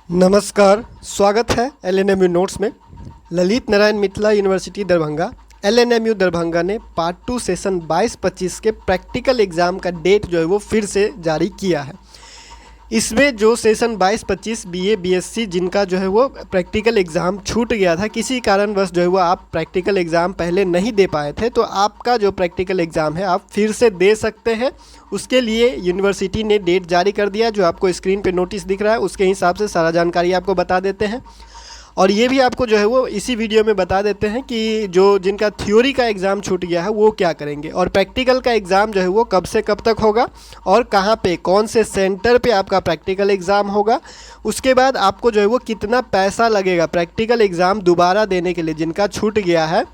नमस्कार, स्वागत है एलएनएमयू नोट्स में। ललित नारायण मिथिला यूनिवर्सिटी दरभंगा एलएनएमयू दरभंगा ने पार्ट 2 सेशन 22-25 के प्रैक्टिकल एग्ज़ाम का डेट जो है वो फिर से जारी किया है। इसमें जो सेशन 22-25 बीए बीएससी जिनका जो है वो प्रैक्टिकल एग्ज़ाम छूट गया था, किसी कारणवश जो है वो आप प्रैक्टिकल एग्ज़ाम पहले नहीं दे पाए थे, तो आपका जो प्रैक्टिकल एग्ज़ाम है आप फिर से दे सकते हैं। उसके लिए यूनिवर्सिटी ने डेट जारी कर दिया, जो आपको स्क्रीन पे नोटिस दिख रहा है उसके हिसाब से सारा जानकारी आपको बता देते हैं। और ये भी आपको जो है वो इसी वीडियो में बता देते हैं कि जो जिनका थ्योरी का एग्ज़ाम छूट गया है वो क्या करेंगे, और प्रैक्टिकल का एग्ज़ाम जो है वो कब से कब तक होगा और कहाँ पे कौन से सेंटर पे आपका प्रैक्टिकल एग्ज़ाम होगा। उसके बाद आपको जो है वो कितना पैसा लगेगा प्रैक्टिकल एग्ज़ाम दोबारा देने के लिए। जिनका छूट गया है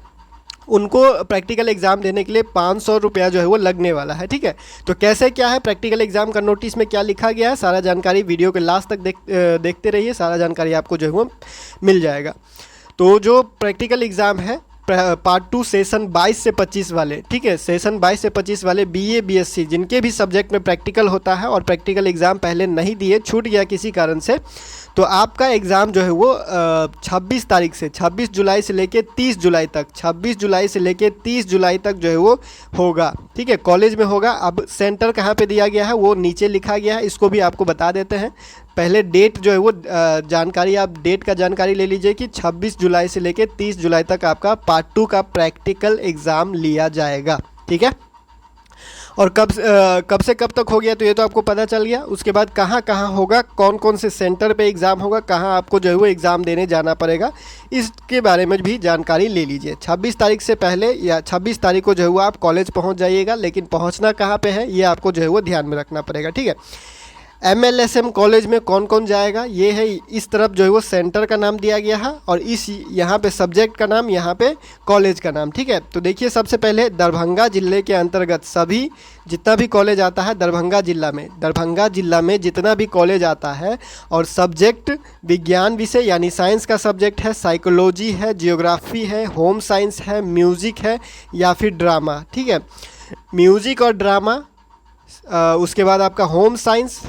उनको प्रैक्टिकल एग्ज़ाम देने के लिए 500 रुपया जो है वो लगने वाला है। ठीक है, तो कैसे क्या है प्रैक्टिकल एग्ज़ाम का नोटिस में क्या लिखा गया है, सारा जानकारी वीडियो के लास्ट तक देखते रहिए, सारा जानकारी आपको जो है वो मिल जाएगा। तो जो प्रैक्टिकल एग्ज़ाम है पार्ट 2 सेशन 22 से 25 वाले, ठीक है, सेशन 22 से 25 वाले बीए बीएससी जिनके भी सब्जेक्ट में प्रैक्टिकल होता है और प्रैक्टिकल एग्ज़ाम पहले नहीं दिए, छूट गया किसी कारण से, तो आपका एग्ज़ाम जो है वो 26 तारीख से 26 जुलाई से लेके 30 जुलाई तक 26 जुलाई से लेके 30 जुलाई तक जो है वो होगा। ठीक है, कॉलेज में होगा। अब सेंटर कहाँ पे दिया गया है वो नीचे लिखा गया है, इसको भी आपको बता देते हैं। पहले डेट जो है वो जानकारी, आप डेट का जानकारी ले लीजिए कि 26 जुलाई से लेके 30 जुलाई तक आपका पार्ट 2 का प्रैक्टिकल एग्ज़ाम लिया जाएगा। ठीक है, और कब से कब तक हो गया तो ये तो आपको पता चल गया। उसके बाद कहाँ कहाँ होगा, कौन कौन से सेंटर पे एग्ज़ाम होगा, कहाँ आपको जो है वो एग्ज़ाम देने जाना पड़ेगा, इसके बारे में भी जानकारी ले लीजिए। 26 तारीख से पहले या 26 तारीख को जो है वो आप कॉलेज पहुँच जाइएगा, लेकिन पहुँचना कहाँ पे है ये आपको जो है वो ध्यान में रखना पड़ेगा। ठीक है, MLSM कॉलेज में कौन कौन जाएगा ये है, इस तरफ जो है वो सेंटर का नाम दिया गया है और इस यहाँ पे सब्जेक्ट का नाम, यहाँ पे कॉलेज का नाम। ठीक है, तो देखिए सबसे पहले दरभंगा ज़िले के अंतर्गत सभी जितना भी कॉलेज आता है दरभंगा ज़िला में जितना भी कॉलेज आता है और सब्जेक्ट विज्ञान विषय यानी साइंस का सब्जेक्ट है, साइकोलॉजी है, जियोग्राफी है, होम साइंस है, म्यूज़िक है या फिर ड्रामा। ठीक है, म्यूज़िक और ड्रामा, उसके बाद आपका होम साइंस,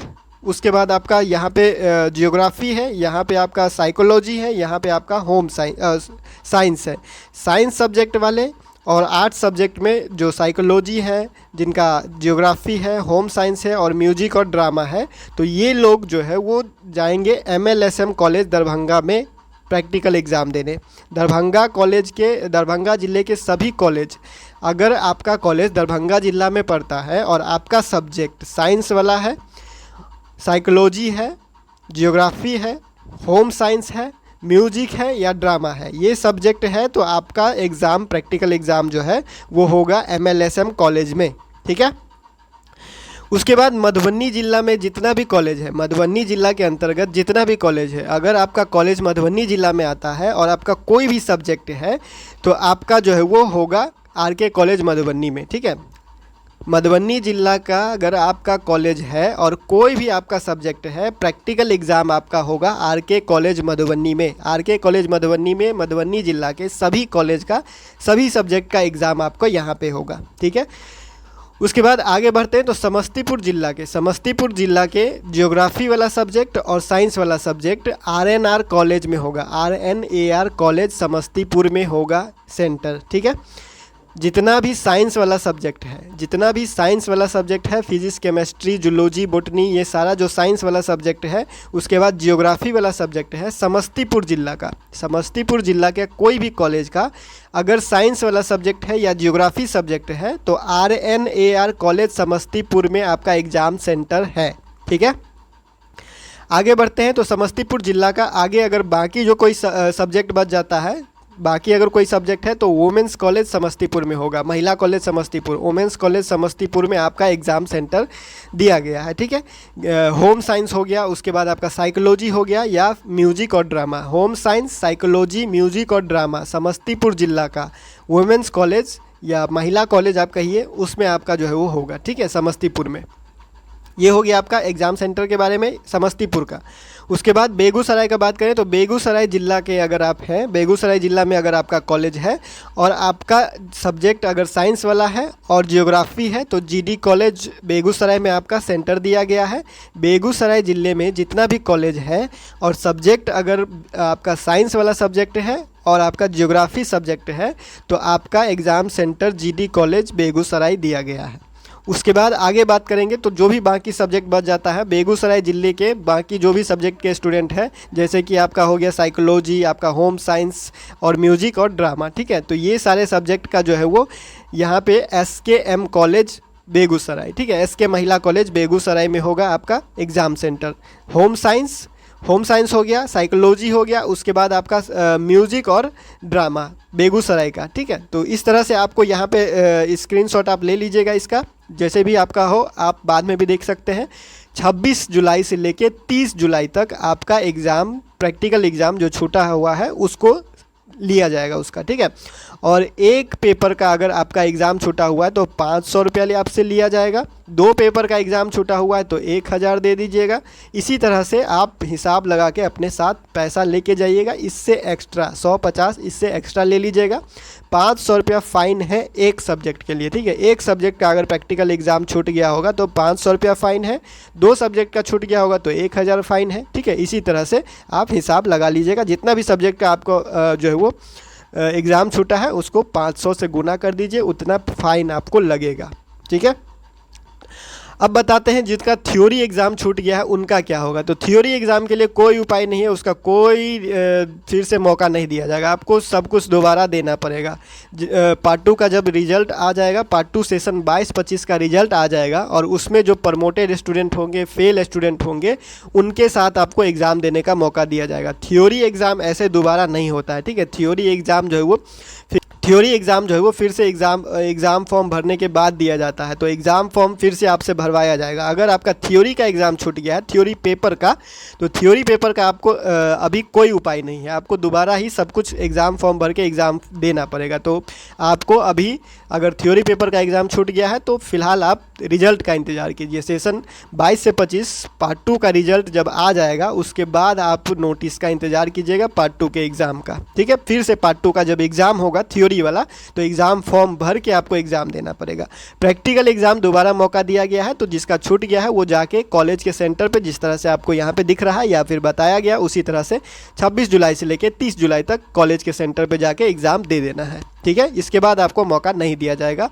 उसके बाद आपका यहाँ पे जियोग्राफी है, यहाँ पे आपका साइकोलॉजी है, यहाँ पे आपका होम साइंस है। साइंस सब्जेक्ट वाले और आर्ट्स सब्जेक्ट में जो साइकोलॉजी है, जिनका जियोग्राफी है, होम साइंस है और म्यूजिक और ड्रामा है, तो ये लोग जो है वो जाएंगे MLSM कॉलेज दरभंगा में प्रैक्टिकल एग्ज़ाम देने। दरभंगा ज़िले के सभी कॉलेज, अगर आपका कॉलेज दरभंगा ज़िला में पड़ता है और आपका सब्जेक्ट साइंस वाला है, साइकोलॉजी है, जियोग्राफी है, होम साइंस है, म्यूजिक है या ड्रामा है, ये सब्जेक्ट है, तो आपका एग्ज़ाम प्रैक्टिकल एग्ज़ाम जो है वो होगा MLSM कॉलेज में। ठीक है, उसके बाद मधुबनी ज़िला में जितना भी कॉलेज है, मधुबनी ज़िला के अंतर्गत जितना भी कॉलेज है, अगर आपका कॉलेज मधुबनी ज़िला में आता है और आपका कोई भी सब्जेक्ट है तो आपका जो है वो होगा RK कॉलेज मधुबनी में। ठीक है, मधुबनी ज़िला का अगर आपका कॉलेज है और कोई भी आपका सब्जेक्ट है, प्रैक्टिकल एग्ज़ाम आपका होगा RK कॉलेज मधुबनी में। RK कॉलेज मधुबनी में मधुबनी ज़िला के सभी कॉलेज का सभी सब्जेक्ट का एग्ज़ाम आपको यहाँ पे होगा। ठीक है, उसके बाद आगे बढ़ते हैं तो समस्तीपुर ज़िला के जियोग्राफी वाला सब्जेक्ट और साइंस वाला सब्जेक्ट RNR कॉलेज में होगा, RNAR कॉलेज समस्तीपुर में होगा सेंटर। ठीक है, जितना भी साइंस वाला सब्जेक्ट है, फिजिक्स, केमिस्ट्री, जूलॉजी, बॉटनी, ये सारा जो साइंस वाला सब्जेक्ट है, उसके बाद जियोग्राफी वाला सब्जेक्ट है समस्तीपुर ज़िला के कोई भी कॉलेज का अगर साइंस वाला सब्जेक्ट है या जियोग्राफी सब्जेक्ट है तो RNAR कॉलेज समस्तीपुर में आपका एग्ज़ाम सेंटर है। ठीक है, आगे बढ़ते हैं तो समस्तीपुर ज़िला का आगे अगर बाकी जो कोई सब्जेक्ट बच जाता है, बाकी अगर कोई सब्जेक्ट है तो वुमेंस कॉलेज समस्तीपुर में होगा, महिला college Samastipur, women's college Samastipur में आपका एग्ज़ाम सेंटर दिया गया है। ठीक है, होम साइंस हो गया, उसके बाद आपका साइकोलॉजी हो गया या म्यूजिक और drama, home science, psychology, music और ड्रामा समस्तीपुर ज़िला का वुमेंस कॉलेज या महिला कॉलेज आप कहिए, उसमें आपका जो है वो होगा। ठीक है, समस्तीपुर में। ये हो गया आपका एग्ज़ाम सेंटर के बारे में समस्तीपुर का। उसके बाद बेगूसराय का बात करें तो बेगूसराय ज़िला के अगर आप हैं, बेगूसराय ज़िला में अगर आपका कॉलेज है और आपका सब्जेक्ट अगर साइंस वाला है और जियोग्राफी है तो जीडी कॉलेज बेगूसराय में आपका सेंटर दिया गया है। बेगूसराय ज़िले में जितना भी कॉलेज है और सब्जेक्ट अगर आपका साइंस वाला सब्जेक्ट है और आपका जियोग्राफी सब्जेक्ट है तो आपका exam centre GD college Begusarai दिया गया है। उसके बाद आगे बात करेंगे तो जो भी बाकी सब्जेक्ट बच जाता है बेगूसराय ज़िले के बाकी जो भी सब्जेक्ट के स्टूडेंट हैं, जैसे कि आपका हो गया साइकोलॉजी, आपका होम साइंस और म्यूजिक और ड्रामा, ठीक है। तो ये सारे सब्जेक्ट का जो है वो यहाँ पे SKM कॉलेज बेगूसराय, ठीक है, SK महिला कॉलेज बेगूसराय में होगा आपका एग्ज़ाम सेंटर। होम साइंस हो गया, साइकोलॉजी हो गया, उसके बाद आपका म्यूज़िक और ड्रामा बेगूसराय का, ठीक है। तो इस तरह से आपको यहाँ पे स्क्रीनशॉट आप ले लीजिएगा इसका, जैसे भी आपका हो आप बाद में भी देख सकते हैं। 26 जुलाई से लेके 30 जुलाई तक आपका एग्ज़ाम, प्रैक्टिकल एग्ज़ाम जो छूटा हुआ है उसको लिया जाएगा उसका, ठीक है। और एक पेपर का अगर आपका एग्ज़ाम छूटा हुआ है तो 500 रुपया आपसे लिया जाएगा। 2 पेपर का एग्ज़ाम छूटा हुआ है तो 1000 दे दीजिएगा। इसी तरह से आप हिसाब लगा के अपने साथ पैसा लेके जाइएगा। इससे एक्स्ट्रा 150 इससे एक्स्ट्रा ले लीजिएगा। 500 रुपया फ़ाइन है एक सब्जेक्ट के लिए, ठीक है। एक सब्जेक्ट का अगर प्रैक्टिकल एग्ज़ाम छूट गया होगा तो 500 रुपया फ़ाइन है। 2 सब्जेक्ट का छूट गया होगा तो 1000 फ़ाइन है, ठीक है। इसी तरह से आप हिसाब लगा लीजिएगा। जितना भी सब्जेक्ट का आपको जो है वो एग्ज़ाम छूटा है उसको 500 से गुना कर दीजिए, उतना फ़ाइन आपको लगेगा, ठीक है। अब बताते हैं जिसका थ्योरी एग्ज़ाम छूट गया है उनका क्या होगा। तो थ्योरी एग्ज़ाम के लिए कोई उपाय नहीं है, उसका कोई फिर से मौका नहीं दिया जाएगा, आपको सब कुछ दोबारा देना पड़ेगा। पार्ट 2 का जब रिजल्ट आ जाएगा, पार्ट 2 सेशन 22-25 का रिजल्ट आ जाएगा और उसमें जो प्रमोटेड स्टूडेंट होंगे, फेल स्टूडेंट होंगे, उनके साथ आपको एग्ज़ाम देने का मौका दिया जाएगा। थ्योरी एग्ज़ाम ऐसे दोबारा नहीं होता है, ठीक है। थ्योरी एग्ज़ाम जो है वो फिर से एग्ज़ाम फॉर्म भरने के बाद दिया जाता है। तो एग्ज़ाम फॉर्म फिर से आपसे भरवाया जाएगा। अगर आपका थ्योरी का एग्ज़ाम छूट गया है, थ्योरी पेपर का, तो थ्योरी पेपर का आपको अभी कोई उपाय नहीं है, आपको दोबारा ही सब कुछ एग्ज़ाम फॉर्म भर के एग्ज़ाम देना पड़ेगा। तो आपको अभी अगर थ्योरी पेपर का एग्ज़ाम छूट गया है तो फिलहाल आप रिजल्ट का इंतज़ार कीजिए। सेशन 22 से 25 पार्ट 2 का रिजल्ट जब आ जाएगा उसके बाद आप नोटिस का इंतज़ार कीजिएगा पार्ट 2 के एग्ज़ाम का, ठीक है। फिर से पार्ट 2 का जब एग्ज़ाम होगा थ्योरी वाला तो एग्ज़ाम फॉर्म भर के आपको एग्ज़ाम देना पड़ेगा। प्रैक्टिकल एग्ज़ाम दोबारा मौका दिया गया है, तो जिसका छूट गया है वो जाके कॉलेज के सेंटर पे, जिस तरह से आपको यहाँ पे दिख रहा है या फिर बताया गया, उसी तरह से 26 जुलाई से लेकर 30 जुलाई तक कॉलेज के सेंटर पे जाके एग्ज़ाम दे देना है, ठीक है। इसके बाद आपको मौका नहीं दिया जाएगा।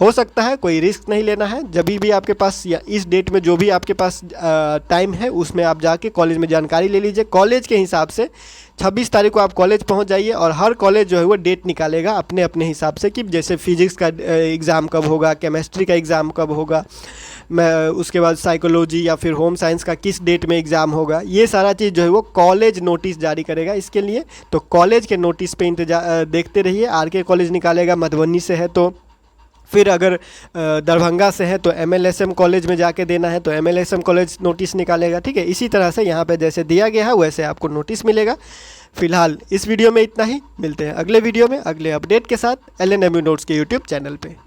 हो सकता है कोई रिस्क नहीं लेना है, जब भी आपके पास या इस डेट में जो भी आपके पास टाइम है उसमें आप जाके कॉलेज में जानकारी ले लीजिए। कॉलेज के हिसाब से 26 तारीख को आप कॉलेज पहुंच जाइए और हर कॉलेज जो है वो डेट निकालेगा अपने अपने हिसाब से कि जैसे फिजिक्स का एग्ज़ाम कब होगा, केमिस्ट्री का एग्ज़ाम कब होगा, उसके बाद साइकोलॉजी या फिर होम साइंस का किस डेट में एग्ज़ाम होगा। ये सारा चीज़ जो है वो कॉलेज नोटिस जारी करेगा इसके लिए। तो कॉलेज के नोटिस पे इंतजार देखते रहिए। आरके कॉलेज निकालेगा, मधुबनी से है तो, फिर अगर दरभंगा से है तो MLSM कॉलेज में जाके देना है तो MLSM कॉलेज नोटिस निकालेगा, ठीक है। इसी तरह से यहाँ पे जैसे दिया गया है वैसे आपको नोटिस मिलेगा। फिलहाल इस वीडियो में इतना ही, मिलते हैं अगले वीडियो में अगले अपडेट के साथ LNMU नोट्स के यूट्यूब चैनल पे।